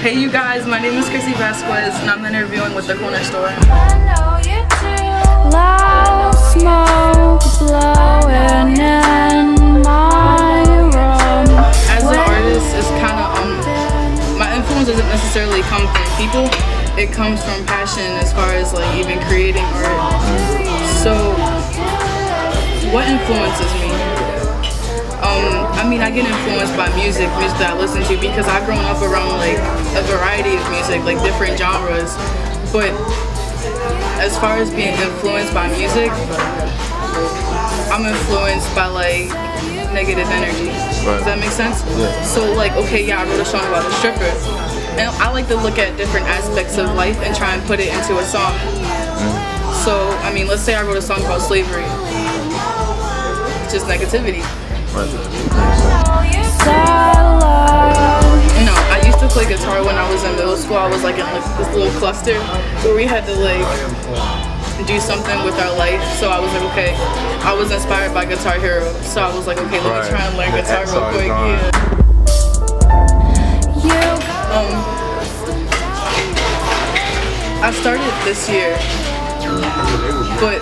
Hey you guys, my name is Chrissy Vasquez and I'm interviewing with DaCornerStore. Loud smoke blowing in my room. As an artist, it's kind of my influence doesn't necessarily come from people. It comes from passion as far as like even creating art. So what influences me? I mean, I get influenced by music that I listen to because I've grown up around like a variety of music, like different genres. But as far as being influenced by music, I'm influenced by like negative energy. Right. Does that make sense? Yeah. So like, okay, yeah, I wrote a song about a stripper. And I like to look at different aspects of life and try and put it into a song. So, I mean, let's say I wrote a song about slavery. It's just negativity. Right. You know, I used to play guitar when I was in middle school. I was like in like this little cluster where we had to like do something with our life. So I was like, okay, I was inspired by Guitar Hero. So I was like, okay, let me try and learn guitar real quick. I started this year, but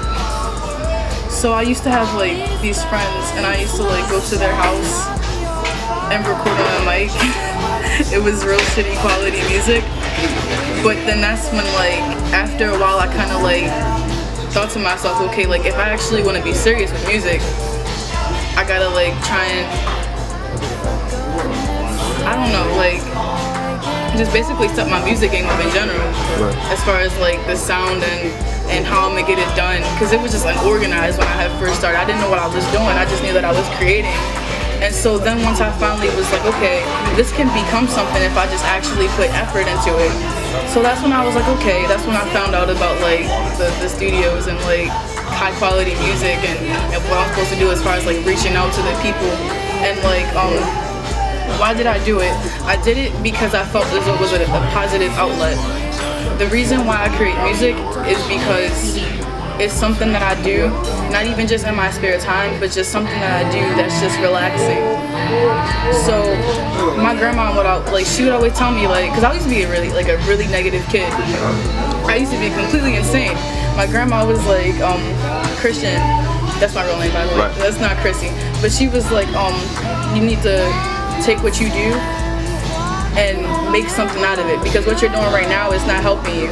so I used to have like these friends and I used to like go to their house and record on a mic. It was real shitty quality music, but then that's when like after a while I kind of like thought to myself, okay, like if I actually want to be serious with music, I gotta like try and, I don't know, like just basically step my music game up in general. Right. As far as like the sound and how I'm gonna get it done, because it was just unorganized when I had first started. I didn't know what I was doing, I just knew that I was creating. And so then once I finally was like, okay, this can become something if I just actually put effort into it. So that's when I was like, okay, that's when I found out about like the studios and like high quality music and what I'm supposed to do as far as like reaching out to the people. And like why did I do it? I did it because I felt this was a positive outlet. The reason why I create music is because it's something that I do, not even just in my spare time, but just something that I do that's just relaxing. So my grandma she would always tell me like, cause I used to be a really negative kid. I used to be completely insane. My grandma was like, Christian, that's my real name by the way, that's not Chrissy. But she was like, you need to take what you do and make something out of it, because what you're doing right now is not helping you.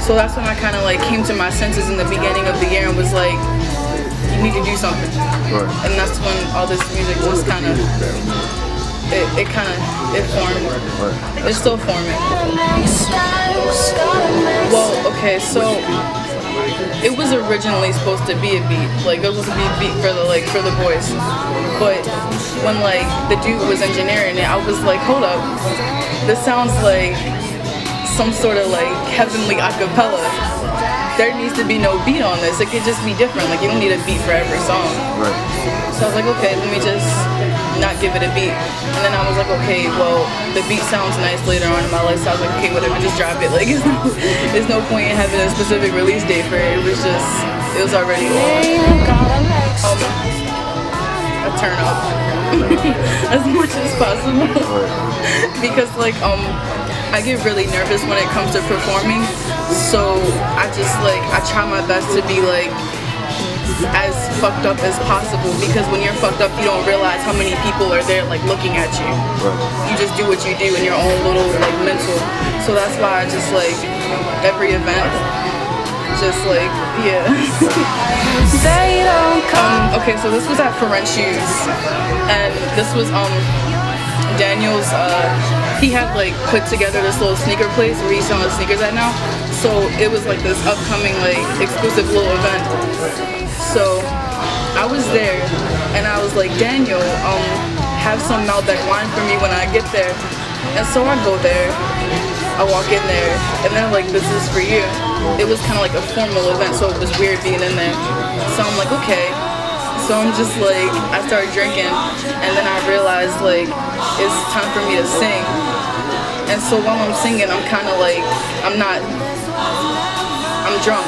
So that's when I kind of like came to my senses in the beginning of the year and was like, you need to do something. Right. And that's when all this music just kind of, it formed. Right. It's still forming. Well, okay, so it was originally supposed to be a beat. Like it was supposed to be a beat for the boys. But when like the dude was engineering it, I was like, hold up, this sounds like some sort of like heavenly acapella. There needs to be no beat on this. It could just be different. Like you don't need a beat for every song. Right. So I was like, okay, let me just not give it a beat. And then I was like, okay, well, the beat sounds nice later on in my life. So I was like, okay, whatever, just drop it. Like there's no point in having a specific release date for it. It was already a turn up as much as possible. Because like I get really nervous when it comes to performing, so I try my best to be like as fucked up as possible, because when you're fucked up you don't realize how many people are there like looking at you. You just do what you do in your own little like mental. So that's why I just like every event just like okay, so this was at Foreign Shoes and this was Daniel's he had like put together this little sneaker place where he's selling sneakers at now. So it was like this upcoming like exclusive little event. So I was there and I was like, Daniel, have some Malbec wine for me when I get there. And so I go there, I walk in there, and they're like, this is for you. It was kind of like a formal event, so it was weird being in there. So I'm like, okay. So I'm just like, I started drinking, and then I realized like, it's time for me to sing. And so while I'm singing, I'm kind of like, I'm drunk.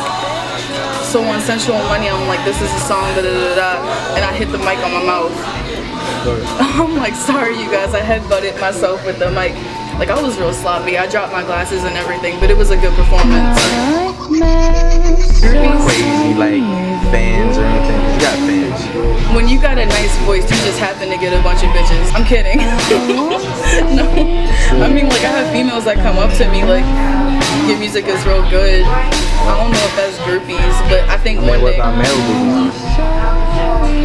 So on Sensual Money, I'm like, this is a song, da da da da, and I hit the mic on my mouth. I'm like, sorry you guys, I headbutted myself with the mic. Like, I was real sloppy. I dropped my glasses and everything, but it was a good performance. Crazy, like, fans or anything? You got fans. When you got a nice voice, you just happen to get a bunch of bitches. I'm kidding. No. I mean, like, I have females that come up to me, like, your music is real good. I don't know if that's groupies, but I think one What day... about male groupies?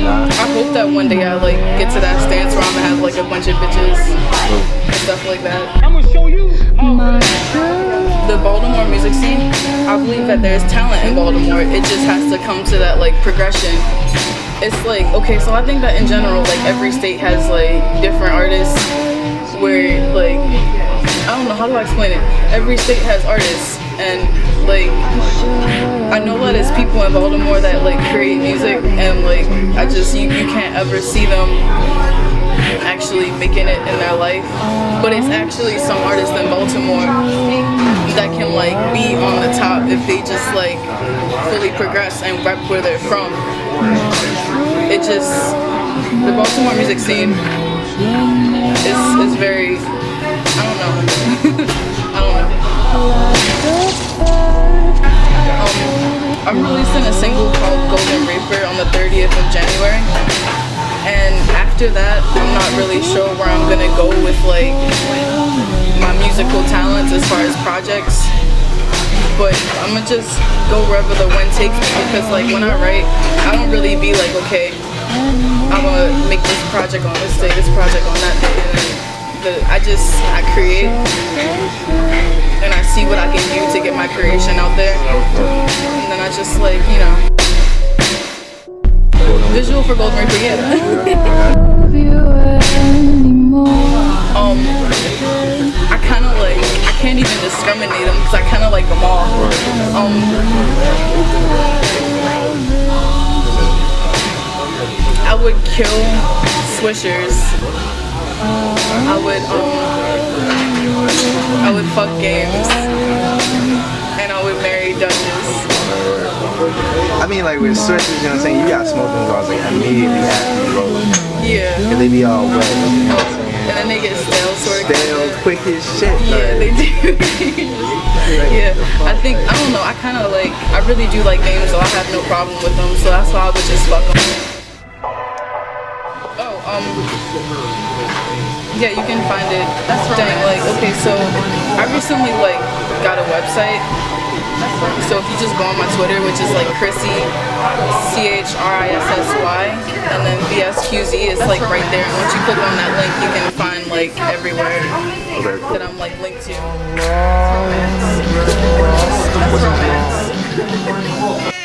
Nah. I hope that one day I, like, get to that stance where I'm gonna have, like, a bunch of bitches and stuff like that. I'm gonna show you. The Baltimore music scene, I believe that there's talent in Baltimore. It just has to come to that, like, progression. It's like, okay, so I think that in general, like, every state has, like, different artists where, like, I don't know, how do I explain it? Every state has artists, and, like, I know that it's people in Baltimore that, like, create music, and, like, you can't ever see them actually making it in their life, but it's actually some artists in Baltimore that can, like, be on the top if they just, like, fully progress and rep where they're from. It just, the Baltimore music scene is very, I don't know. I don't know. I'm releasing a single called Golden Reaper on the 30th of January. And after that, I'm not really sure where I'm gonna go with, like, my musical talents as far as projects. But I'm gonna just go wherever the wind takes me, because, like, when I write, I don't really be like, okay, I'm gonna make this project on this day, this project on that day. And I create, and I see what I can do to get my creation out there. And then I just, like, you know. Visual for Golden Reaper, yeah. I kind of, like, I can't even discriminate them because I kind of like them all. I would kill swishers. I would fuck games, and I would marry Duchess. I mean, like, with switches, you know what I'm saying? You got smoke them guys, like, immediately after you roll them. Yeah. Because they be all wet, you know what I'm saying? And then they get stale sort of. Stale, quick as shit. Yeah, they do. Yeah, I don't know, I kind of like, I really do like games, so I have no problem with them, so that's why I would just fuck them. Oh, yeah, you can find it. Dang, like, okay, so I recently, like, got a website. So if you just go on my Twitter, which is like Chrissy, CHRISSY, and then VSQZ, it's like right there. And once you click on that link, you can find, like, everywhere that I'm, like, linked to. That's romance.